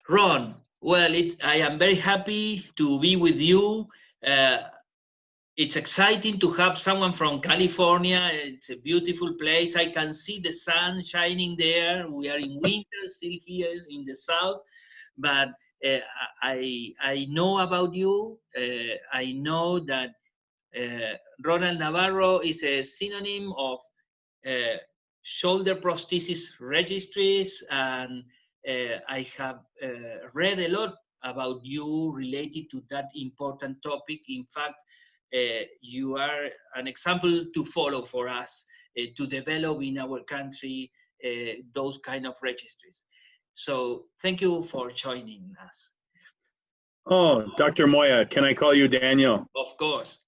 Ron, well, I am very happy to be with you. Uh, it's exciting to have someone from California. It's a beautiful place. I can see the sun shining there. We are in winter still here in the south, but uh, I know about you. I know that Ronald Navarro is a synonym of uh, shoulder prosthesis registries, and I have read a lot about you related to that important topic. In fact, you are an example to follow for us to develop in our country those kind of registries. So thank you for joining us. Oh, Dr. Moya, can I call you Daniel? Of course.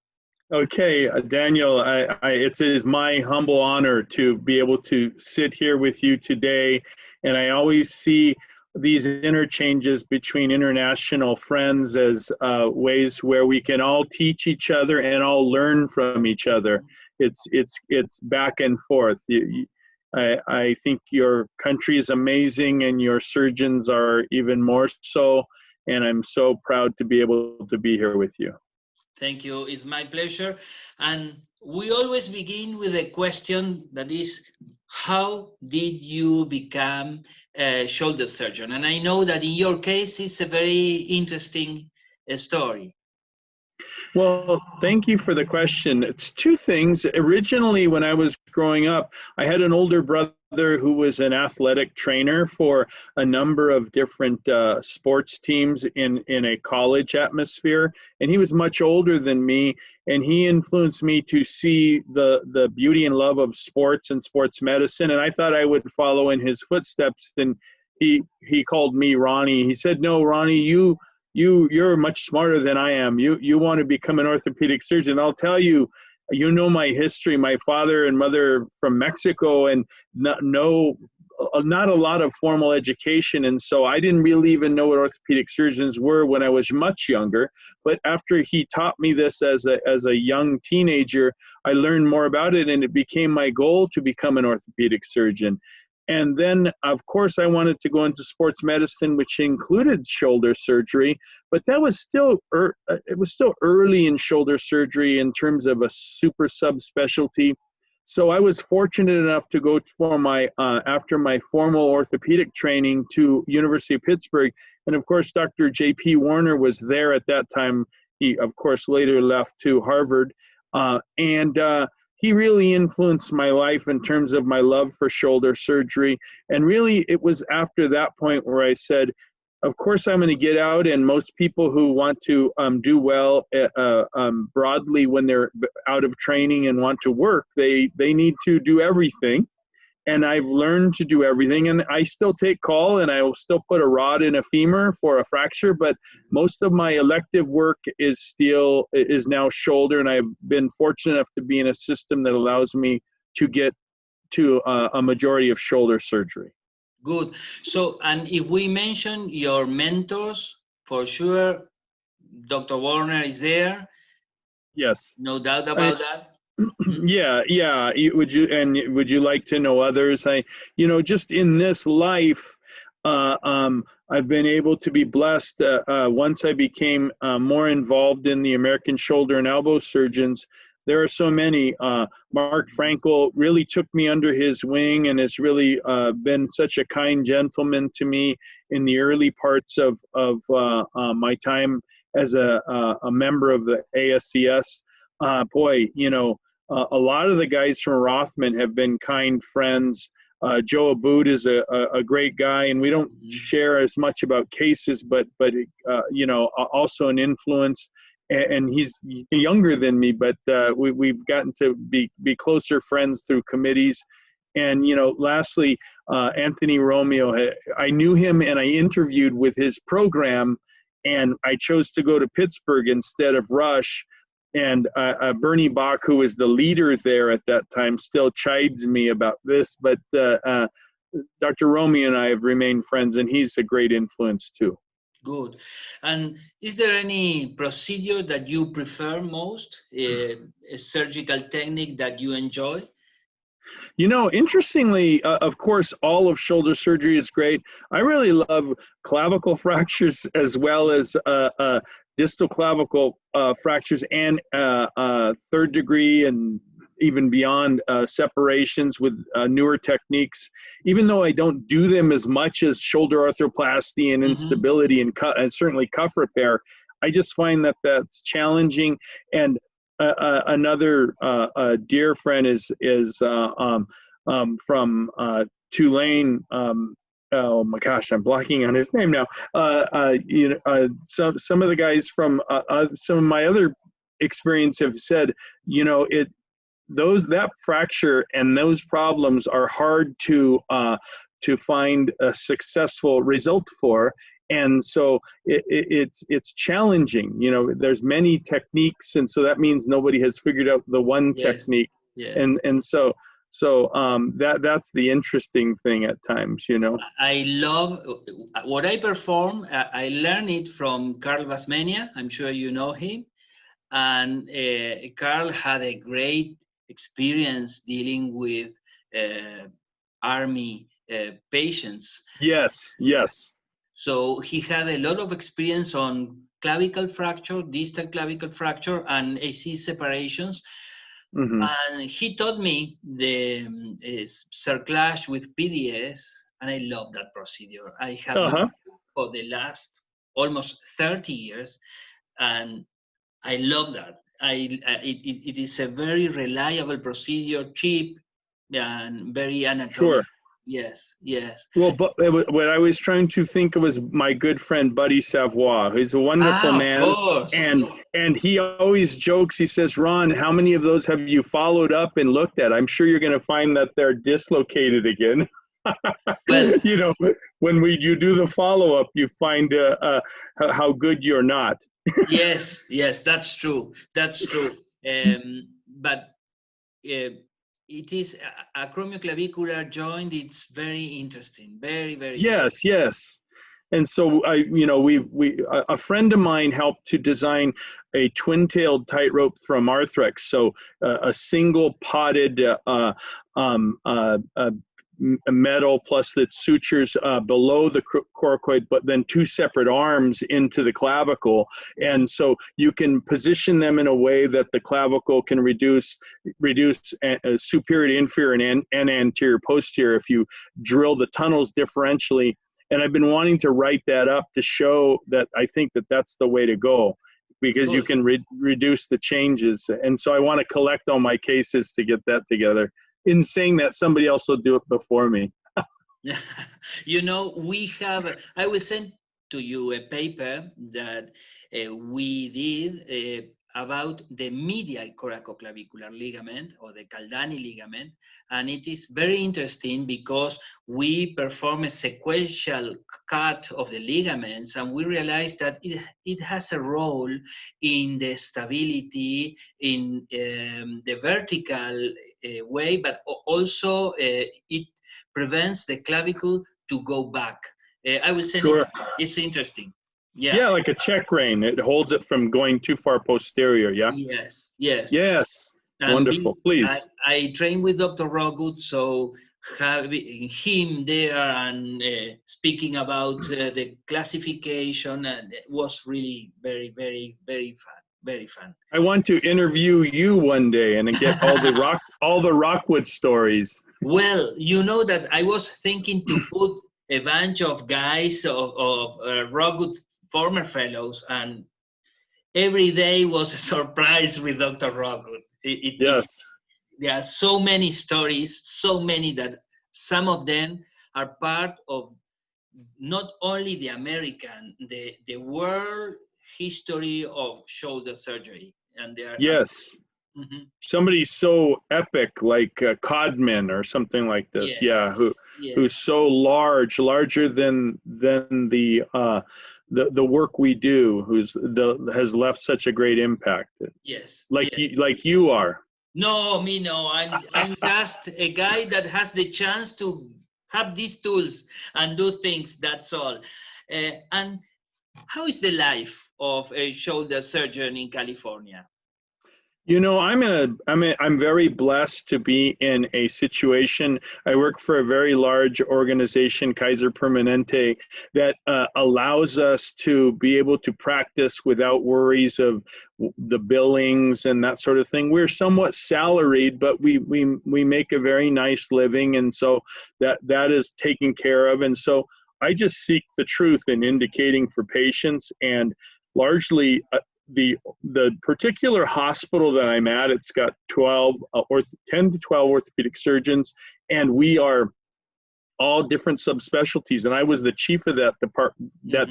Okay, Daniel, it is my humble honor to be able to sit here with you today. And I always see these interchanges between international friends as ways where we can all teach each other and all learn from each other. It's back and forth. I think your country is amazing and your surgeons are even more so. And I'm so proud to be able to be here with you. Thank you. It's my pleasure. And we always begin with a question that is, how did you become a shoulder surgeon? And I know that in your case, it's a very interesting story. Well, thank you for the question. It's two things. Originally, when I was growing up, I had an older brother who was an athletic trainer for a number of different sports teams in a college atmosphere. And he was much older than me, and he influenced me to see the beauty and love of sports and sports medicine. And I thought I would follow in his footsteps. And he called me Ronnie. He said, "No, Ronnie, you're much smarter than I am. You want to become an orthopedic surgeon. I'll tell you, you know my history. My father and mother from Mexico, and not a lot of formal education. And so I didn't really even know what orthopedic surgeons were when I was much younger. But after he taught me this as a young teenager, I learned more about it, and it became my goal to become an orthopedic surgeon. And then, of course, I wanted to go into sports medicine, which included shoulder surgery, but that was still early in shoulder surgery in terms of a super subspecialty. So I was fortunate enough to go for after my formal orthopedic training to University of Pittsburgh. And of course, Dr. J.P. Warner was there at that time. He, of course, later left to Harvard. He really influenced my life in terms of my love for shoulder surgery. And really, it was after that point where I said, of course, I'm going to get out. And most people who want to do well broadly when they're out of training and want to work, they need to do everything. And I've learned to do everything. And I still take call, and I will still put a rod in a femur for a fracture. But most of my elective work is now shoulder. And I've been fortunate enough to be in a system that allows me to get to a majority of shoulder surgery. Good. So, and if we mention your mentors, for sure, Dr. Warner is there. Yes. No doubt about that. Yeah. Would you like to know others? Just in this life, I've been able to be blessed. Once I became more involved in the American shoulder and elbow surgeons, there are so many. Mark Frankel really took me under his wing and has really been such a kind gentleman to me in the early parts of my time as a member of the ASCS. A lot of the guys from Rothman have been kind friends. Joe Aboud is a great guy, and we don't share as much about cases, but also an influence. And he's younger than me, but we've gotten to be closer friends through committees. And lastly, Anthony Romeo. I knew him, and I interviewed with his program, and I chose to go to Pittsburgh instead of Rush. And Bernie Bach, who was the leader there at that time, still chides me about this. But Dr. Romeo and I have remained friends, and he's a great influence too. Good. And is there any procedure that you prefer most, a surgical technique that you enjoy? You know, interestingly, of course, all of shoulder surgery is great. I really love clavicle fractures as well as distal clavicle fractures and third degree and even beyond separations with newer techniques. Even though I don't do them as much as shoulder arthroplasty and instability and certainly cuff repair, I just find that that's challenging. And another dear friend is from Tulane. Oh my gosh, I'm blocking on his name now. Some of the guys from some of my other experience have said, you know, that fracture and those problems are hard to find a successful result for. And so it's challenging. You know, there's many techniques, and so that means nobody has figured out the one technique. Yes. And so that's the interesting thing at times. You know, I love what I perform. I learned it from Carl Basmania. I'm sure you know him, and Carl had a great experience dealing with army patients. Yes. So he had a lot of experience on clavicle fracture, distal clavicle fracture, and AC separations. And he taught me the cerclage with PDS, and I love that procedure. I have done it for the last almost 30 years, and I love that. It is a very reliable procedure, cheap, and very anatomic. Sure. Yes. Well, but what I was trying to think of was my good friend Buddy Savoie. He's a wonderful man, of course. and he always jokes. He says, "Ron, how many of those have you followed up and looked at? I'm sure you're going to find that they're dislocated again." Well, you know, when you do the follow up, you find how good you're not. yes, that's true. That's true. But it is a acromioclavicular joint. It's very interesting. Very, very. Yes. And so a friend of mine helped to design a twin-tailed tightrope from Arthrex. So a single potted metal plus the sutures below the coracoid, but then two separate arms into the clavicle. And so you can position them in a way that the clavicle can reduce superior to inferior and anterior posterior if you drill the tunnels differentially. And I've been wanting to write that up to show that I think that that's the way to go, because you can reduce the changes. And so I want to collect all my cases to get that together. In saying that, somebody else will do it before me. You know, I will send to you a paper that we did about the medial coracoclavicular ligament, or the Caldani ligament. And it is very interesting because we perform a sequential cut of the ligaments, and we realize that it has a role in the stability, in the vertical way, but also it prevents the clavicle to go back. I will send it. It's interesting. Yeah, like a check rein. It holds it from going too far posterior. Yeah. Yes. And wonderful. Please. I trained with Dr. Rogut, so having him there and speaking about the classification was really very, very, very fun. Very fun. I want to interview you one day and get all the Rockwood stories. Well, you know that I was thinking to put a bunch of guys of Rockwood former fellows, and every day was a surprise with Dr. Rockwood. Yes. There are so many stories, so many that some of them are part of not only the American, the world history of shoulder surgery. And they are somebody so epic like Codman or something like this. Who's so larger than the work we do, has left such a great impact. Like you are. No, me no. I'm just a guy that has the chance to have these tools and do things. That's all. And how is the life of a shoulder surgeon in California? I'm very blessed to be in a situation. I work for a very large organization, Kaiser Permanente, that allows us to be able to practice without worries of the billings and that sort of thing. We're somewhat salaried, but we make a very nice living, and so that is taken care of. And so I just seek the truth in indicating for patients, and largely the particular hospital that I'm at, it's got 10 to 12 orthopedic surgeons, and we are all different subspecialties. And I was the chief of that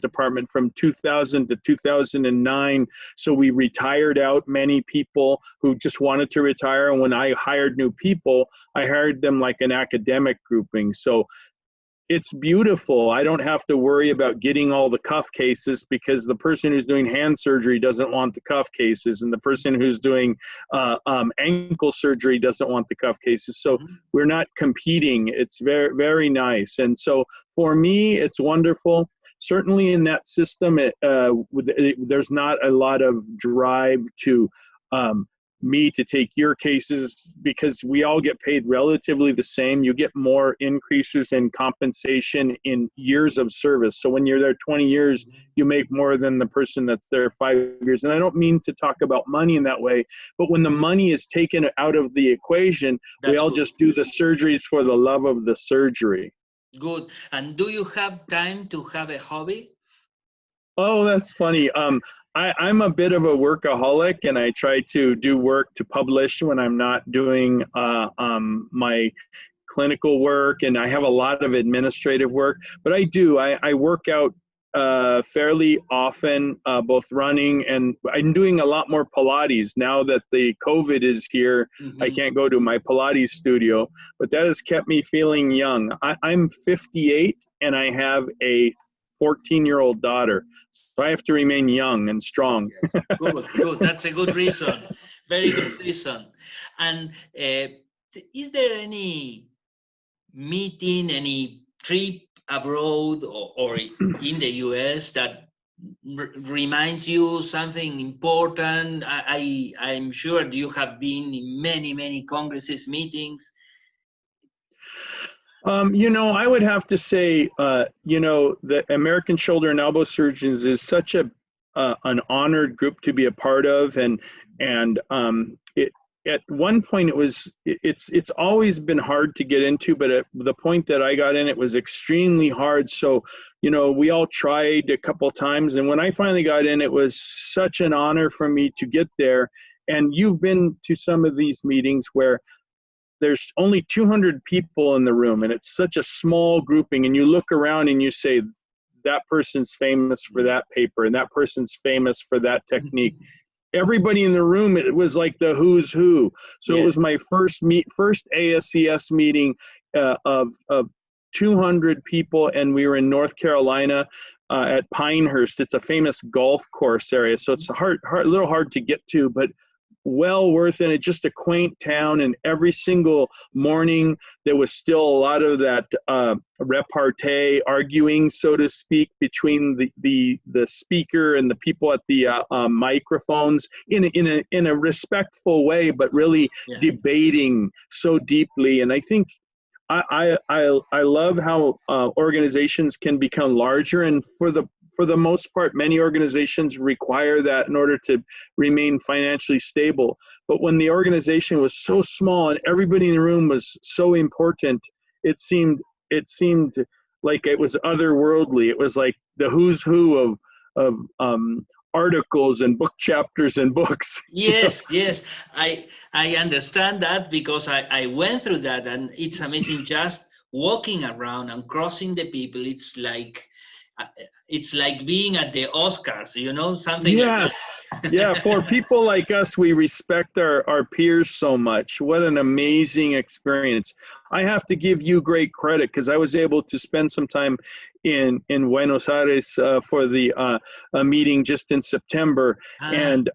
department from 2000 to 2009. So we retired out many people who just wanted to retire. And when I hired new people, I hired them like an academic grouping. So it's beautiful. I don't have to worry about getting all the cuff cases, because the person who's doing hand surgery doesn't want the cuff cases, and the person who's doing ankle surgery doesn't want the cuff cases. So we're not competing. It's very, very nice. And so for me, it's wonderful. Certainly in that system, there's not a lot of drive to me to take your cases, because we all get paid relatively the same. You get more increases in compensation in years of service. So when you're there 20 years, you make more than the person that's there 5 years. And I don't mean to talk about money in that way, but when the money is taken out of the equation, we all just do the surgeries for the love of the surgery. Good. And do you have time to have a hobby? Oh, that's funny. I'm a bit of a workaholic, and I try to do work to publish when I'm not doing my clinical work, and I have a lot of administrative work. But I work out fairly often, both running, and I'm doing a lot more Pilates now that the COVID is here. I can't go to my Pilates studio, but that has kept me feeling young. I'm 58, and I have a 14-year-old daughter, so I have to remain young and strong. Yes. Good. That's a good reason. Very good reason. And is there any meeting, any trip abroad or in the US that reminds you something important? I'm sure you have been in many congresses, meetings. I would have to say, the American Shoulder and Elbow Surgeons is such an honored group to be a part of, and at one point it's always been hard to get into, but at the point that I got in, it was extremely hard. So, we all tried a couple times, and when I finally got in, it was such an honor for me to get there. And you've been to some of these meetings where there's only 200 people in the room, and it's such a small grouping, and you look around and you say, that person's famous for that paper, and that person's famous for that technique. Everybody in the room, it was like the who's who. So It was my first ASCS meeting of 200 people, and we were in North Carolina at Pinehurst. It's a famous golf course area, so it's a little hard to get to, but well worth it. It's just a quaint town, and every single morning there was still a lot of that repartee, arguing, so to speak, between the speaker and the people at the microphones in a respectful way, but really debating so deeply. And I think I love how organizations can become larger, and for the most part, many organizations require that in order to remain financially stable. But when the organization was so small and everybody in the room was so important, it seemed like it was otherworldly. It was like the who's who of articles and book chapters and books. Yes. I understand that, because I went through that, and it's amazing just walking around and crossing the people. It's like being at the Oscars, something. Yes. Yeah, for people like us, we respect our peers so much. What an amazing experience. I have to give you great credit, because I was able to spend some time in Buenos Aires for the meeting just in September. And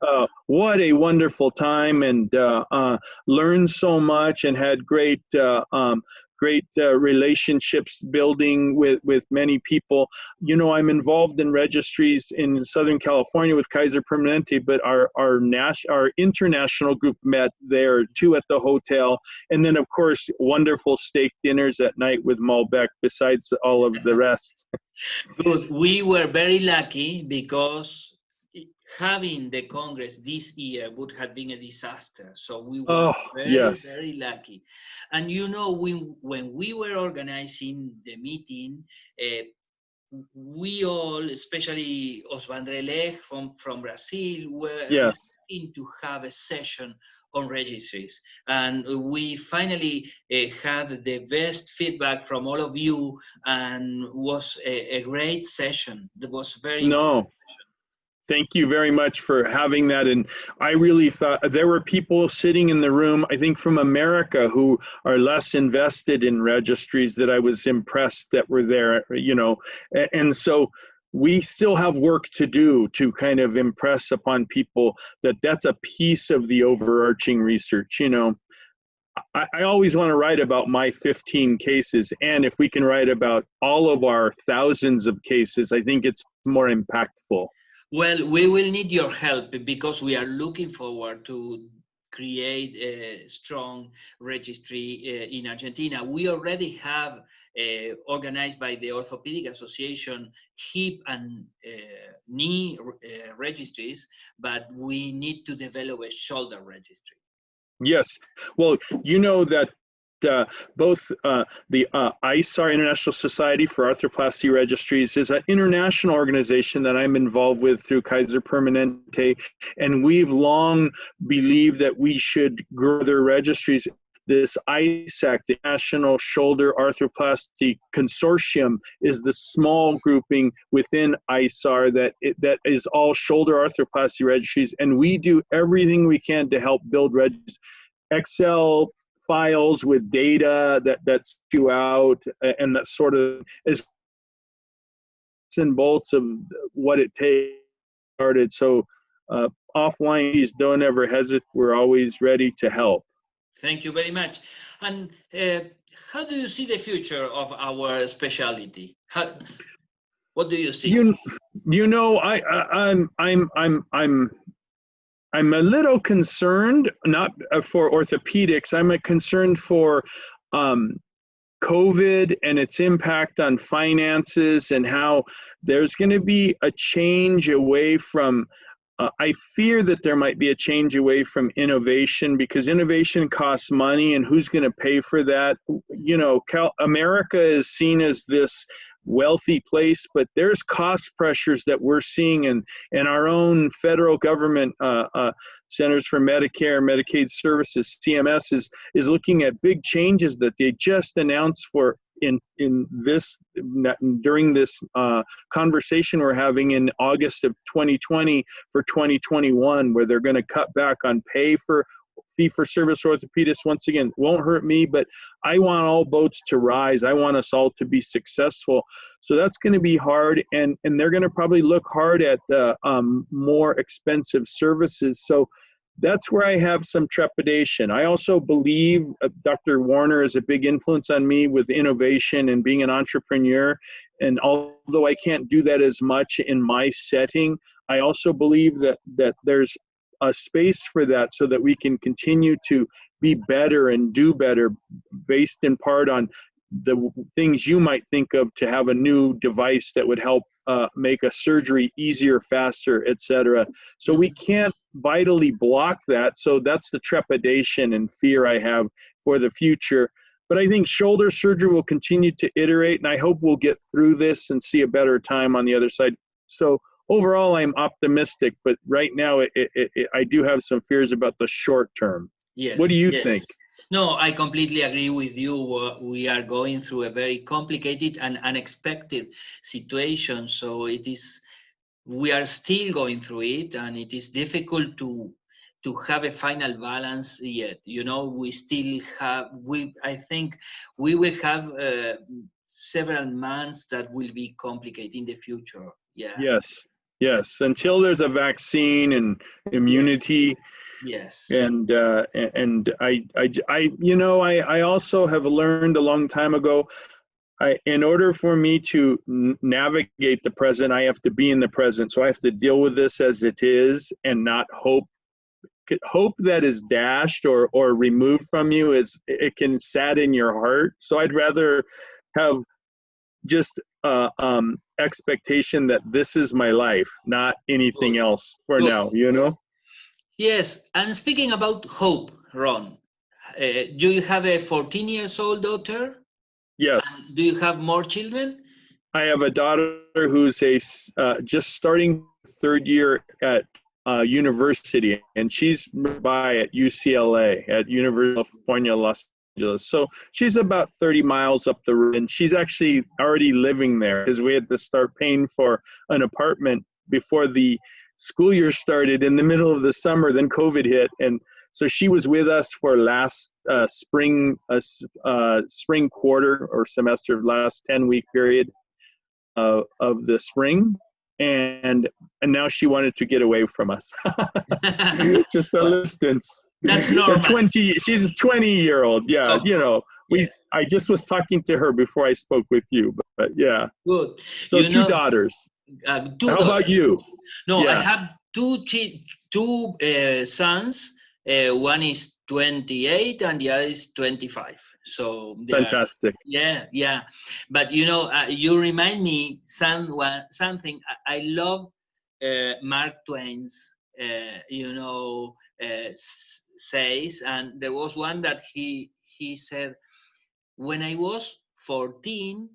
what a wonderful time, and learned so much, and had great great relationships building with many people. You know, I'm involved in registries in Southern California with Kaiser Permanente, but our international group met there, 2 at the hotel, and then of course wonderful steak dinners at night with Malbec, besides all of the rest. Good. We were very lucky because having the Congress this year would have been a disaster. So we were very, yes. very lucky. And you know, when we were organizing the meeting, we all, especially Osvandrelech from Brazil, were Yes. looking to have a session on registries. And we finally had the best feedback from all of you, and was a great session. It was very No. Thank you very much for having that. And I really thought there were people sitting in the room, I think from America, who are less invested in registries, that I was impressed that were there, you know. And so we still have work to do to kind of impress upon people that that's a piece of the overarching research, you know. I always want to write about my 15 cases, and if we can write about all of our thousands of cases, I think it's more impactful. Well, we will need your help, because we are looking forward to create a strong registry in Argentina. We already have organized by the Orthopedic Association hip and knee registries, but we need to develop a shoulder registry. Yes. Well, you know that both the ISAR, International Society for Arthroplasty Registries, is an international organization that I'm involved with through Kaiser Permanente, and we've long believed that we should grow their registries. This ISAC, the National Shoulder Arthroplasty Consortium, is the small grouping within ISAR that is all shoulder arthroplasty registries, and we do everything we can to help build registries. Excel files with data that's due out, and that sort of is and bolts of what it takes started. So offline, please don't ever hesitate. We're always ready to help. Thank you very much. And how do you see the future of our specialty? What do you see? You know, I'm a little concerned, not for orthopedics. I'm concerned for COVID and its impact on finances, and how there's going to be a change away from, I fear that there might be a change away from innovation, because innovation costs money, and who's going to pay for that? You know, America is seen as this wealthy place, but there's cost pressures that we're seeing, and our own federal government, Centers for Medicare and Medicaid Services, CMS, is looking at big changes that they just announced for during this conversation we're having in August of 2020 for 2021, where they're going to cut back on pay for fee-for-service orthopedists. Once again, won't hurt me, but I want all boats to rise. I want us all to be successful. So that's going to be hard, and they're going to probably look hard at more expensive services. So that's where I have some trepidation. I also believe Dr. Warner is a big influence on me with innovation and being an entrepreneur. And although I can't do that as much in my setting, I also believe that there's a space for that, so that we can continue to be better and do better, based in part on the things you might think of to have a new device that would help make a surgery easier, faster, etc. So we can't vitally block that. So that's the trepidation and fear I have for the future. But I think shoulder surgery will continue to iterate, and I hope we'll get through this and see a better time on the other side. So overall, I'm optimistic, but right now I do have some fears about the short term. Yes. What do you think? No, I completely agree with you. We are going through a very complicated and unexpected situation. So we are still going through it, and it is difficult to have a final balance yet. You know, we still have, I think we will have several months that will be complicated in the future. Yeah. Yes. Until there's a vaccine and immunity. Yes. And I also have learned a long time ago, in order for me to navigate the present, I have to be in the present. So I have to deal with this as it is and not hope that is dashed or removed from you. It can sadden your heart. So I'd rather have just expectation that this is my life, not anything Good. else for Good. now, you know? Yes, and speaking about hope, Ron, do you have a 14 years old daughter? Yes. And do you have more children? I have a daughter who's just starting third year at university, and she's by at UCLA, at University of California, Los Angeles. So she's about 30 miles up the road, and she's actually already living there because we had to start paying for an apartment before the school year started in the middle of the summer. Then COVID hit, and so she was with us for last spring quarter or semester, last 10-week period of the spring, and now she wanted to get away from us. Just a Well, distance. that's normal. She's a 20-year-old. Yeah, I just was talking to her before I spoke with you, but yeah. Good. So two daughters. How about you? No, Yeah. I have two sons. One is 28 and the other is 25. So fantastic. Yeah. But you remind me something. I love Mark Twain's says, and there was one that he said, when I was 14,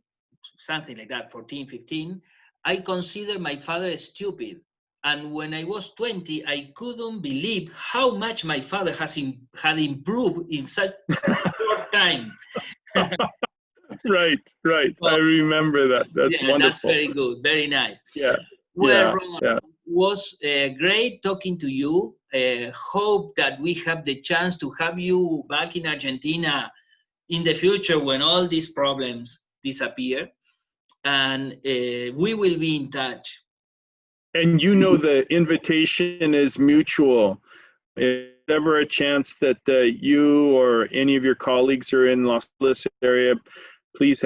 something like that, 14, 15, I considered my father stupid. And when I was 20, I couldn't believe how much my father had improved in such a short time. Right. I remember that. That's wonderful. That's very good. Very nice. Yeah. Well, Ron, it was great talking to you. Hope that we have the chance to have you back in Argentina in the future when all these problems disappear. And we will be in touch. And the invitation is mutual. If ever a chance that you or any of your colleagues are in Los Angeles area, please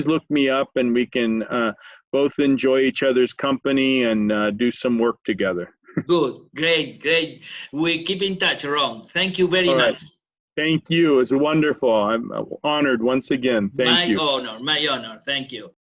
look me up, and we can both enjoy each other's company and do some work together. Good, great. We keep in touch, Ron. Thank you very much. Thank you. It's wonderful. I'm honored once again. Thank you. My honor. Thank you.